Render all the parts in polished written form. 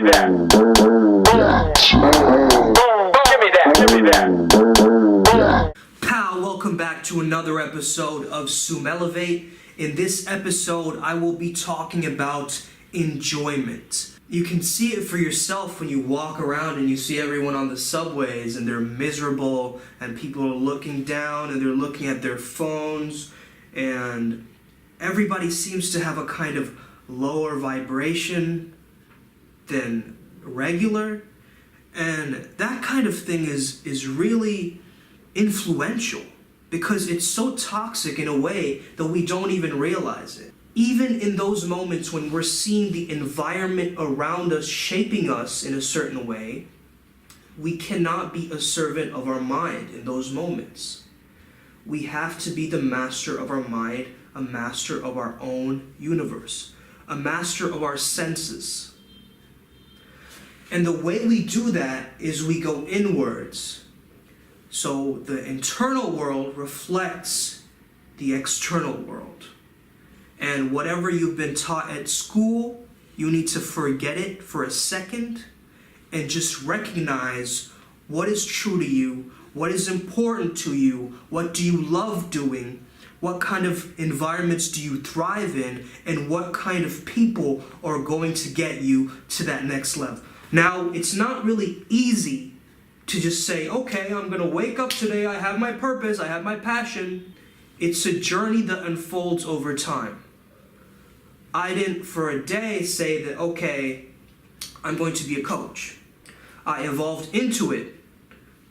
that. Give me that. Pal, welcome back to another episode of Zoom Elevate. In this episode, I will be talking about enjoyment. You can see it for yourself when you walk around and you see everyone on the subways and they're miserable and people are looking down and they're looking at their phones and everybody seems to have a kind of lower vibration than regular. And that kind of thing is really influential because it's so toxic in a way that we don't even realize it. Even in those moments when we're seeing the environment around us shaping us in a certain way, we cannot be a servant of our mind in those moments. We have to be the master of our mind, a master of our own universe, a master of our senses. And the way we do that is we go inwards. So the internal world reflects the external world. And whatever you've been taught at school, you need to forget it for a second and just recognize what is true to you, what is important to you, what do you love doing, what kind of environments do you thrive in, and what kind of people are going to get you to that next level. Now, it's not really easy to just say, okay, I'm going to wake up today, I have my purpose, I have my passion. It's a journey that unfolds over time. I didn't for a day say that, okay, I'm going to be a coach. I evolved into it.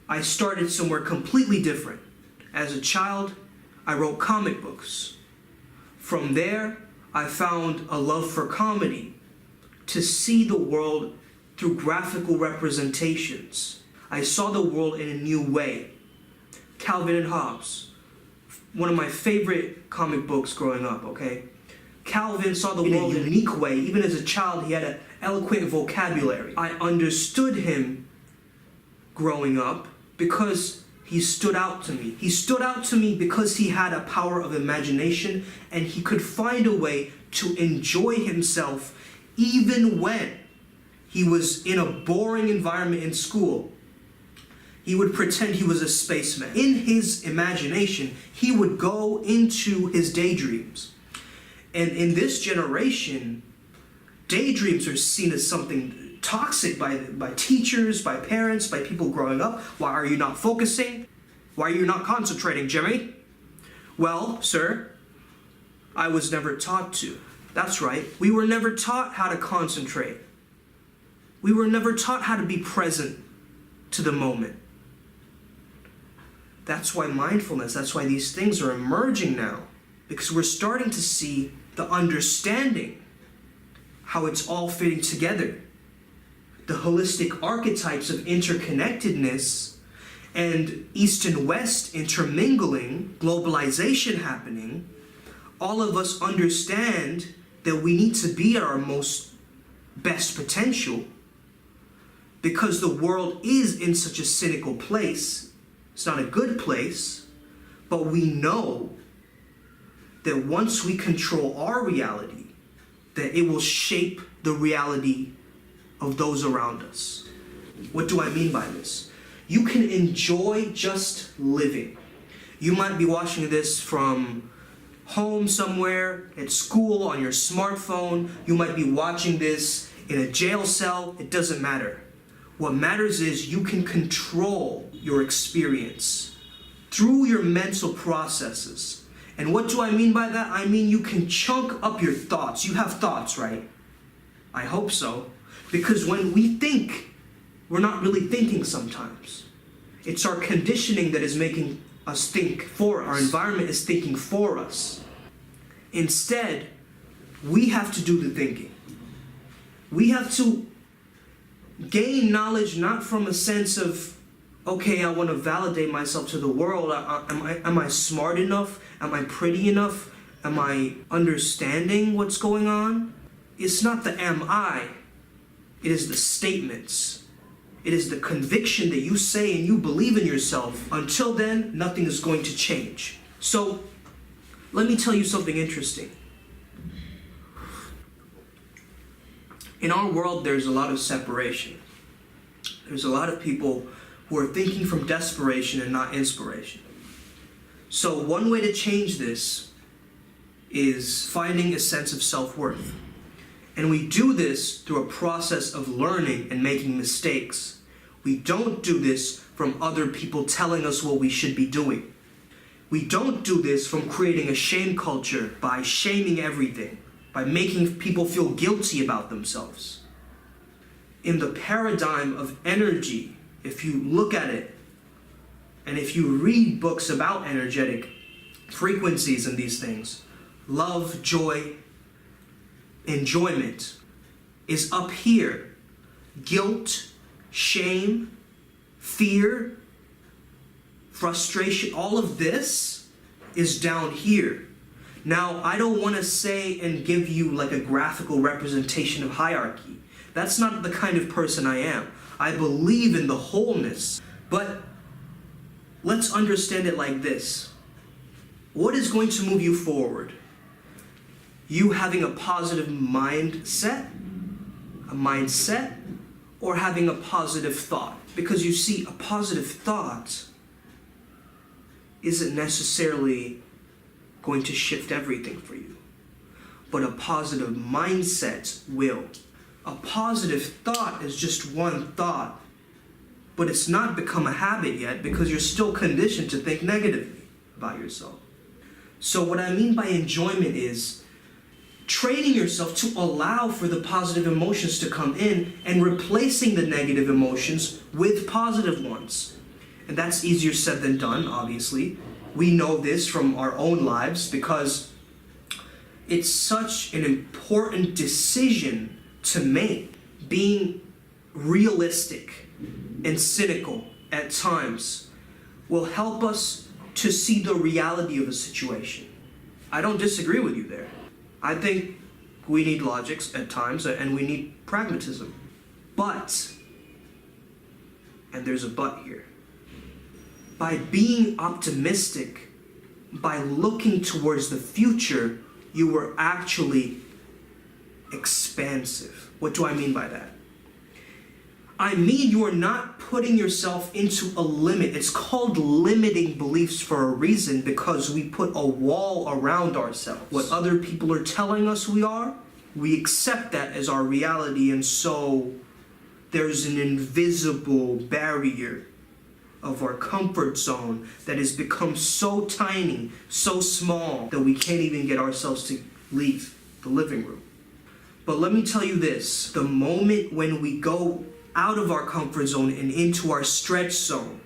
I started somewhere completely different. As a child, I wrote comic books. From there, I found a love for comedy, to see the world through graphical representations. I saw the world in a new way. Calvin and Hobbes, one of my favorite comic books growing up, okay? Calvin saw the world in a unique way. Even as a child, he had an eloquent vocabulary. I understood him growing up because he stood out to me. He stood out to me because he had a power of imagination and he could find a way to enjoy himself even when he was in a boring environment in school. He would pretend he was a spaceman. In his imagination, he would go into his daydreams. And in this generation, daydreams are seen as something toxic by teachers, by parents, by people growing up. Why are you not focusing? Why are you not concentrating, Jimmy? Well, sir, I was never taught to. That's right. We were never taught how to concentrate. We were never taught how to be present to the moment. That's why mindfulness, that's why these things are emerging now. Because we're starting to see the understanding, how it's all fitting together. The holistic archetypes of interconnectedness and East and West intermingling, globalization happening. All of us understand that we need to be at our most best potential because the world is in such a cynical place. It's not a good place, but we know that once we control our reality, that it will shape the reality of those around us. What do I mean by this? You can enjoy just living. You might be watching this from home somewhere, at school, on your smartphone. You might be watching this in a jail cell. It doesn't matter. What matters is you can control your experience through your mental processes. And what do I mean by that? I mean you can chunk up your thoughts. You have thoughts, right? I hope so. Because when we think, we're not really thinking sometimes. It's our conditioning that is making us think for us. Our environment is thinking for us. Instead, we have to do the thinking. We have to gain knowledge not from a sense of, okay, I want to validate myself to the world. Am I smart enough? Am I pretty enough? Am I understanding what's going on? It's not the am I. It is the statements. It is the conviction that you say and you believe in yourself. Until then, nothing is going to change. So, let me tell you something interesting. In our world, there's a lot of separation. There's a lot of people who are thinking from desperation and not inspiration. So one way to change this is finding a sense of self-worth. And we do this through a process of learning and making mistakes. We don't do this from other people telling us what we should be doing. We don't do this from creating a shame culture by shaming everything, by making people feel guilty about themselves. In the paradigm of energy, if you look at it, and if you read books about energetic frequencies and these things, love, joy, enjoyment is up here. Guilt, shame, fear, frustration, all of this is down here. Now, I don't want to say and give you like a graphical representation of hierarchy. That's not the kind of person I am. I believe in the wholeness. But let's understand it like this. What is going to move you forward? You having a positive mindset, or having a positive thought? Because you see, a positive thought isn't necessarily going to shift everything for you. But a positive mindset will. A positive thought is just one thought, but it's not become a habit yet because you're still conditioned to think negatively about yourself. So what I mean by enjoyment is training yourself to allow for the positive emotions to come in and replacing the negative emotions with positive ones. And that's easier said than done, obviously. We know this from our own lives because it's such an important decision to make. Being realistic and cynical at times will help us to see the reality of a situation. I don't disagree with you there. I think we need logics at times and we need pragmatism. But, and there's a but here, by being optimistic, by looking towards the future, you were actually expansive. What do I mean by that? I mean you are not putting yourself into a limit. It's called limiting beliefs for a reason because we put a wall around ourselves. What other people are telling us we are, we accept that as our reality, and so there's an invisible barrier of our comfort zone that has become so tiny, so small, that we can't even get ourselves to leave the living room. But let me tell you this, the moment when we go out of our comfort zone and into our stretch zone,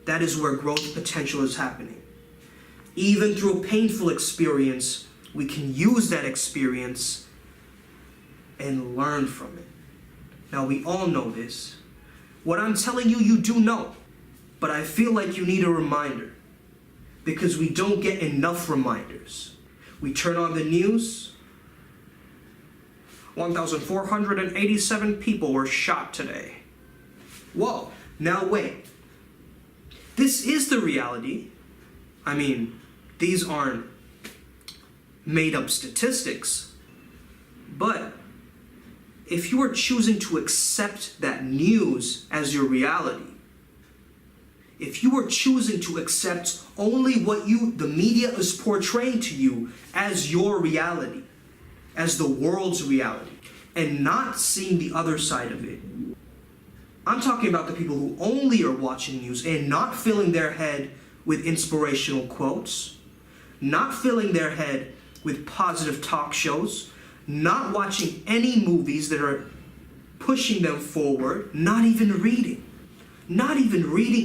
that is where growth potential is happening. Even through a painful experience, we can use that experience and learn from it. Now, we all know this. What I'm telling you, you do know. But I feel like you need a reminder because we don't get enough reminders. We turn on the news. 1,487 people were shot today. Whoa, now wait. This is the reality. I mean, these aren't made up statistics. But if you are choosing to accept that news as your reality, if you are choosing to accept only what the media is portraying to you as your reality, as the world's reality, and not seeing the other side of it. I'm talking about the people who only are watching news and not filling their head with inspirational quotes, not filling their head with positive talk shows, not watching any movies that are pushing them forward, not even reading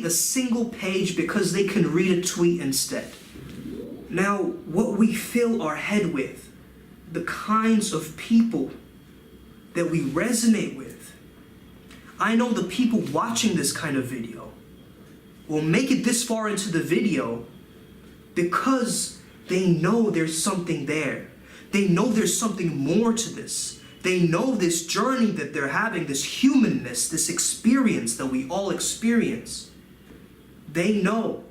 a single page because they can read a tweet instead. Now, what we fill our head with, the kinds of people that we resonate with. I know the people watching this kind of video will make it this far into the video because they know there's something there. They know there's something more to this. They know this journey that they're having, this humanness, this experience that we all experience. They know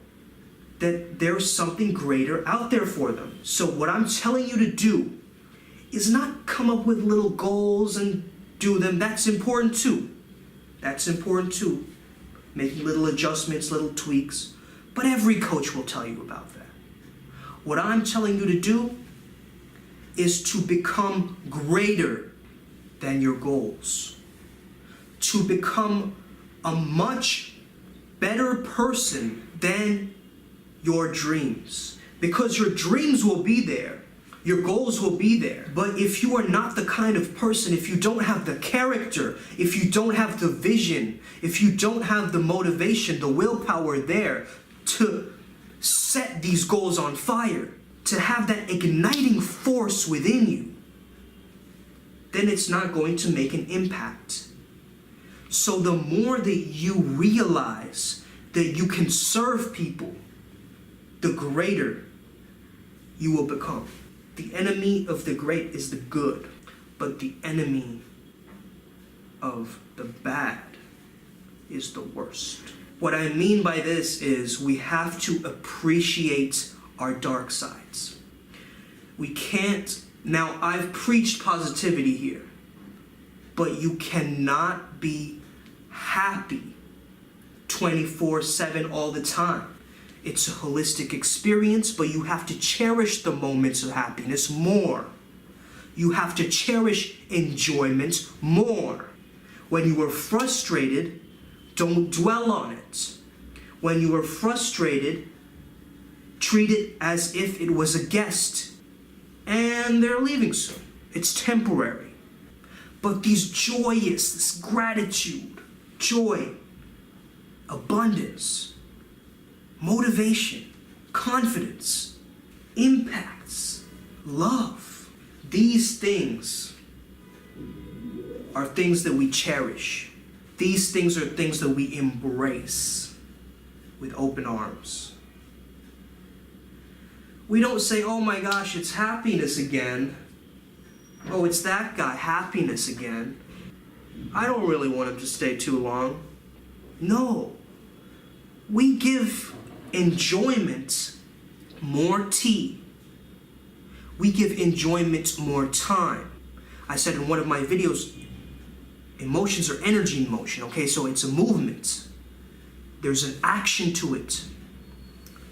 that there's something greater out there for them. So what I'm telling you to do is not come up with little goals and do them. That's important too. That's important too. Making little adjustments, little tweaks. But every coach will tell you about that. What I'm telling you to do is to become greater than your goals. To become a much better person than your dreams. Because your dreams will be there. Your goals will be there. But if you are not the kind of person, if you don't have the character, if you don't have the vision, if you don't have the motivation, the willpower there to set these goals on fire, to have that igniting force within you, then it's not going to make an impact. So the more that you realize that you can serve people, the greater you will become. The enemy of the great is the good, but the enemy of the bad is the worst. What I mean by this is we have to appreciate our dark sides. We can't, now I've preached positivity here, but you cannot be happy 24/7 all the time. It's a holistic experience, but you have to cherish the moments of happiness more. You have to cherish enjoyment more. When you are frustrated, don't dwell on it. When you are frustrated, treat it as if it was a guest and they're leaving soon. It's temporary. But this gratitude, joy, abundance, motivation, confidence, impacts, love. These things are things that we cherish. These things are things that we embrace with open arms. We don't say, oh my gosh, it's happiness again. Oh, it's that guy, happiness again. I don't really want him to stay too long. No. We give enjoyment more tea. We give enjoyment more time. I said in one of my videos, emotions are energy in motion, okay? So it's a movement. There's an action to it.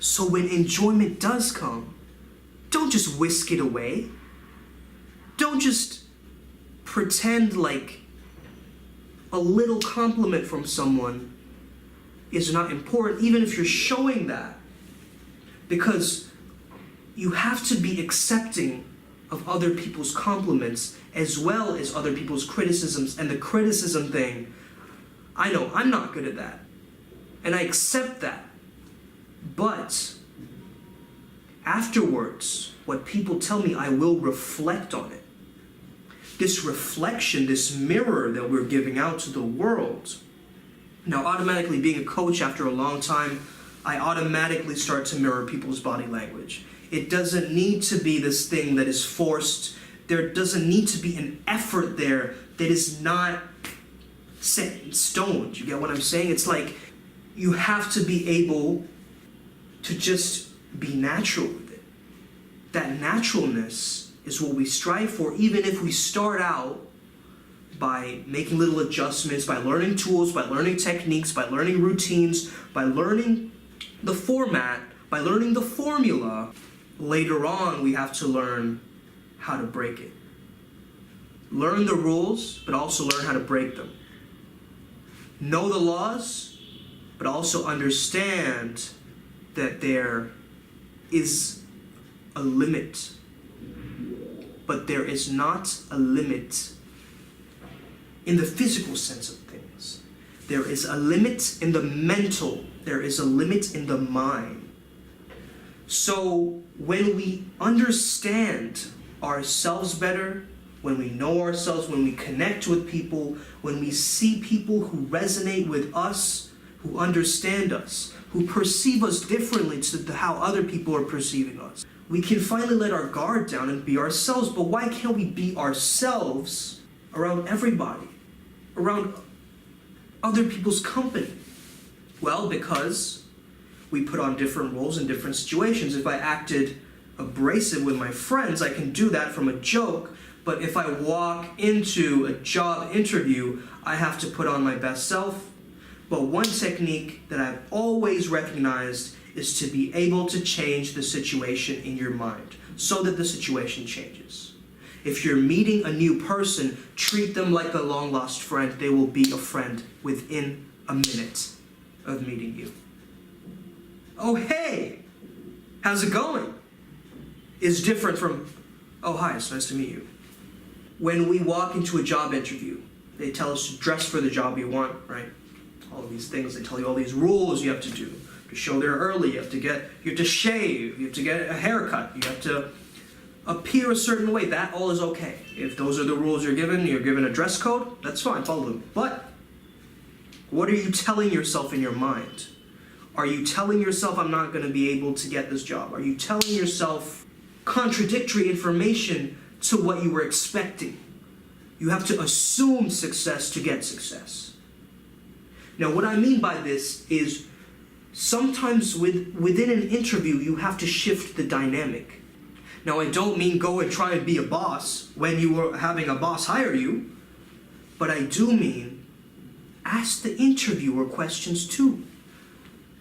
So when enjoyment does come, don't just whisk it away. Don't just pretend like a little compliment from someone is not important, even if you're showing that. Because you have to be accepting of other people's compliments as well as other people's criticisms. And the criticism thing, I know I'm not good at that. And I accept that. But afterwards, what people tell me, I will reflect on it. This reflection, this mirror that we're giving out to the world. Now, automatically being a coach after a long time, I automatically start to mirror people's body language. It doesn't need to be this thing that is forced. There doesn't need to be an effort there that is not set in stone. You get what I'm saying? It's like you have to be able to just be natural with it. That naturalness is what we strive for, even if we start out by making little adjustments, by learning tools, by learning techniques, by learning routines, by learning the format, by learning the formula. Later on, we have to learn how to break it. Learn the rules, but also learn how to break them. Know the laws, but also understand that there is a limit. But there is not a limit in the physical sense of things. There is a limit in the mental. There is a limit in the mind. So when we understand ourselves better, when we know ourselves, when we connect with people, when we see people who resonate with us, who understand us, who perceive us differently to how other people are perceiving us, we can finally let our guard down and be ourselves. But why can't we be ourselves around everybody, around other people's company? Well, because we put on different roles in different situations. If I acted abrasive with my friends, I can do that from a joke, But if I walk into a job interview, I have to put on my best self. But one technique that I've always recognized is to be able to change the situation in your mind so that the situation changes. If you're meeting a new person, treat them like a long-lost friend. They will be a friend within a minute of meeting you. Oh, hey, how's it going? Is different from, oh, hi, it's nice to meet you. When we walk into a job interview, they tell us to dress for the job you want, right? All of these things, they tell you all these rules you have to do. To show there early, you have to shave, you have to get a haircut, you have to appear a certain way. That all is okay. If those are the rules you're given a dress code, that's fine, follow them. But what are you telling yourself in your mind? Are you telling yourself, I'm not going to be able to get this job? Are you telling yourself contradictory information to what you were expecting? You have to assume success to get success. Now, what I mean by this is sometimes within an interview, you have to shift the dynamic. Now, I don't mean go and try and be a boss when you are having a boss hire you, but I do mean ask the interviewer questions too.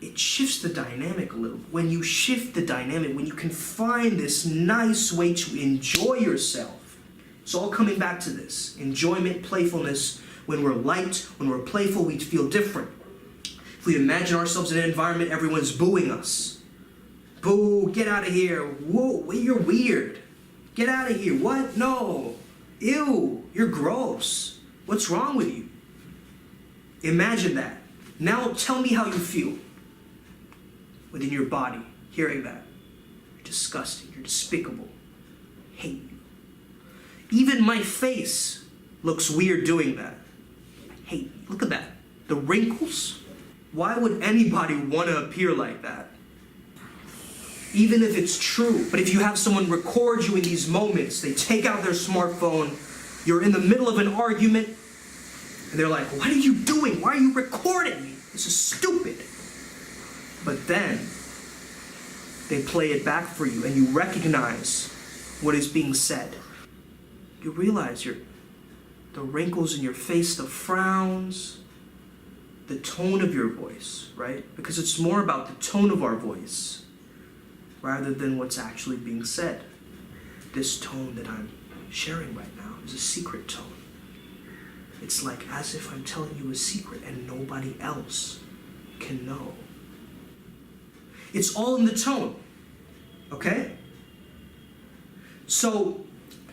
It shifts the dynamic a little. When you shift the dynamic, when you can find this nice way to enjoy yourself, it's all coming back to this. Enjoyment, playfulness. When we're light, when we're playful, we feel different. If we imagine ourselves in an environment, everyone's booing us. Boo, get out of here. Whoa, you're weird. Get out of here. What? No. Ew, you're gross. What's wrong with you? Imagine that. Now tell me how you feel within your body, hearing that. You're disgusting. You're despicable. Hate you. Even my face looks weird doing that. Hate you. Look at that. The wrinkles. Why would anybody want to appear like that? Even if it's true. But if you have someone record you in these moments, they take out their smartphone, you're in the middle of an argument, and they're like, what are you doing? Why are you recording me? This is stupid. But then, they play it back for you, and you recognize what is being said. You realize the wrinkles in your face, the frowns, the tone of your voice, right? Because it's more about the tone of our voice rather than what's actually being said. This tone that I'm sharing right now is a secret tone. It's like as if I'm telling you a secret and nobody else can know. It's all in the tone, okay? So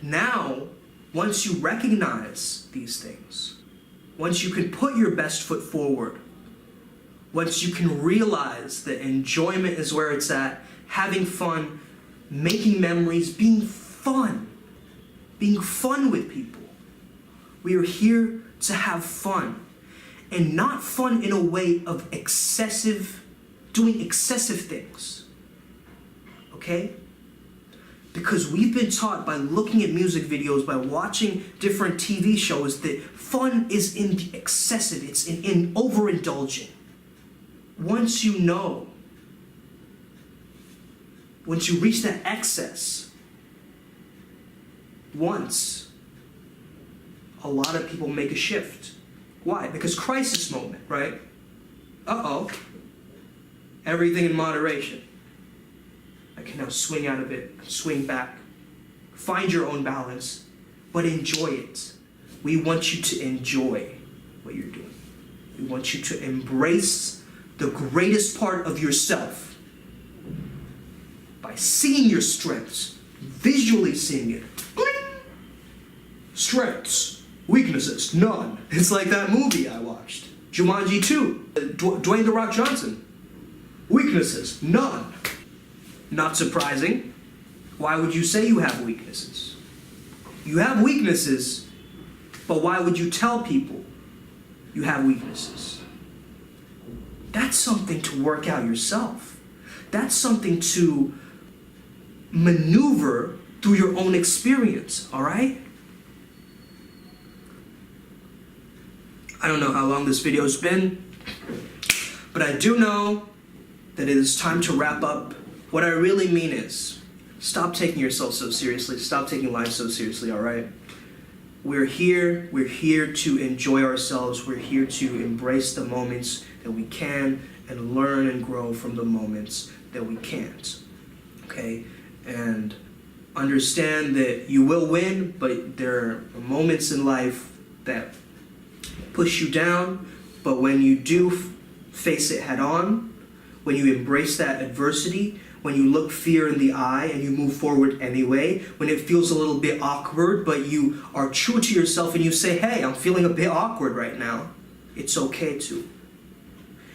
now, once you recognize these things, once you can put your best foot forward, once you can realize that enjoyment is where it's at, having fun, making memories, being fun with people. We are here to have fun, and not fun in a way of doing excessive things, okay? Because we've been taught by looking at music videos, by watching different TV shows, that fun is in the excessive, it's in overindulging. Once you reach that excess, a lot of people make a shift. Why? Because crisis moment, right? Uh-oh. Everything in moderation. I can now swing out a bit, swing back. Find your own balance, but enjoy it. We want you to enjoy what you're doing. We want you to embrace the greatest part of yourself by seeing your strengths, visually seeing it. Strengths, weaknesses, none. It's like that movie I watched, Jumanji 2, Dwayne "The Rock" Johnson. Weaknesses, none. Not surprising. Why would you say you have weaknesses? You have weaknesses, but why would you tell people you have weaknesses? That's something to work out yourself. That's something to maneuver through your own experience, all right? I don't know how long this video's been, but I do know that it is time to wrap up. What I really mean is, stop taking yourself so seriously. Stop taking life so seriously, all right? We're here to enjoy ourselves. We're here to embrace the moments that we can and learn and grow from the moments that we can't, okay? And understand that you will win, but there are moments in life that push you down, but when you do face it head on, when you embrace that adversity, when you look fear in the eye and you move forward anyway, when it feels a little bit awkward, but you are true to yourself and you say, hey, I'm feeling a bit awkward right now, it's okay to.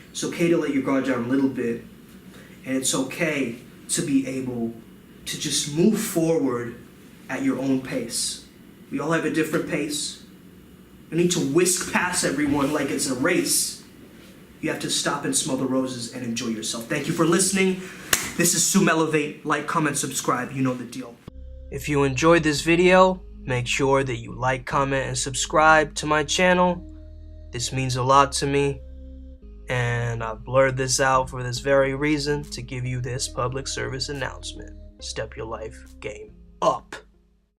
It's okay to let your guard down a little bit, and it's okay to be able to just move forward at your own pace. We all have a different pace. You need to whisk past everyone like it's a race. You have to stop and smell the roses and enjoy yourself. Thank you for listening. This is self-elevate. Like, comment, subscribe. You know the deal. If you enjoyed this video, make sure that you like, comment, and subscribe to my channel. This means a lot to me. And I've blurred this out for this very reason, to give you this public service announcement. Step your life game up.